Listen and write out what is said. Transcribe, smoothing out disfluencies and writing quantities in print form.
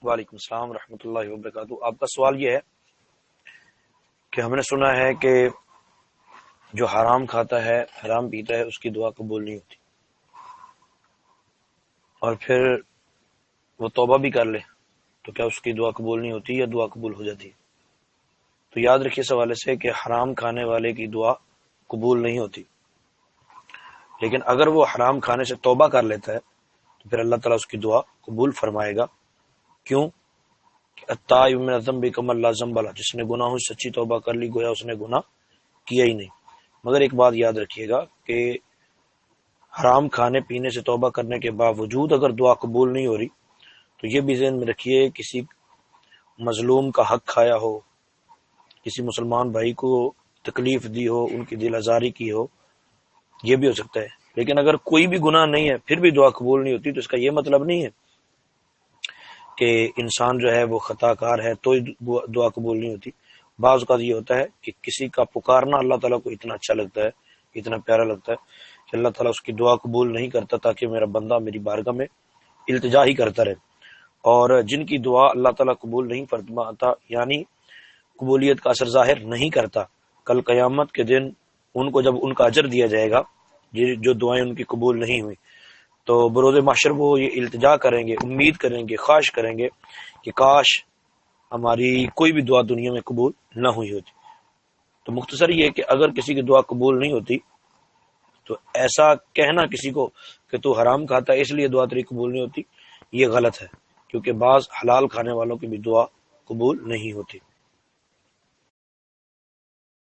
وعلیکم السلام ورحمۃ اللہ وبرکاتہ۔ آپ کا سوال یہ ہے کہ ہم نے سنا ہے کہ جو حرام کھاتا ہے، حرام پیتا ہے، اس کی دعا قبول نہیں ہوتی، اور پھر وہ توبہ بھی کر لے تو کیا اس کی دعا قبول نہیں ہوتی یا دعا قبول ہو جاتی ہے؟ تو یاد رکھیے اس حوالے سے کہ حرام کھانے والے کی دعا قبول نہیں ہوتی، لیکن اگر وہ حرام کھانے سے توبہ کر لیتا ہے تو پھر اللہ تعالیٰ اس کی دعا قبول فرمائے گا۔ کیوں؟ التائب من الذنب کمن لا ذنب لہ، جس نے گناہوں سے سچی توبہ کر لی گویا اس نے گناہ کیا ہی نہیں۔ مگر ایک بات یاد رکھیے گا کہ حرام کھانے پینے سے توبہ کرنے کے باوجود اگر دعا قبول نہیں ہو رہی تو یہ بھی ذہن میں رکھیے، کسی مظلوم کا حق کھایا ہو، کسی مسلمان بھائی کو تکلیف دی ہو، ان کی دل آزاری کی ہو، یہ بھی ہو سکتا ہے۔ لیکن اگر کوئی بھی گناہ نہیں ہے پھر بھی دعا قبول نہیں ہوتی تو اس کا یہ مطلب نہیں ہے کہ انسان جو ہے وہ خطا کار ہے تو دعا قبول نہیں ہوتی۔ بعض اوقات یہ ہوتا ہے کہ کسی کا پکارنا اللہ تعالیٰ کو اتنا اچھا لگتا ہے، اتنا پیارا لگتا ہے کہ اللہ تعالیٰ اس کی دعا قبول نہیں کرتا تاکہ میرا بندہ میری بارگاہ میں التجا ہی کرتا رہے۔ اور جن کی دعا اللہ تعالیٰ قبول نہیں فرماتا، یعنی قبولیت کا اثر ظاہر نہیں کرتا، کل قیامت کے دن ان کو جب ان کا اجر دیا جائے گا جو دعائیں ان کی قبول نہیں ہوئی، تو بروز محشر وہ یہ التجا کریں گے، امید کریں گے، خواہش کریں گے کہ کاش ہماری کوئی بھی دعا دنیا میں قبول نہ ہوئی ہوتی۔ تو مختصر یہ کہ اگر کسی کی دعا قبول نہیں ہوتی تو ایسا کہنا کسی کو کہ تو حرام کھاتا ہے اس لیے دعا تیری قبول نہیں ہوتی، یہ غلط ہے، کیونکہ بعض حلال کھانے والوں کی بھی دعا قبول نہیں ہوتی۔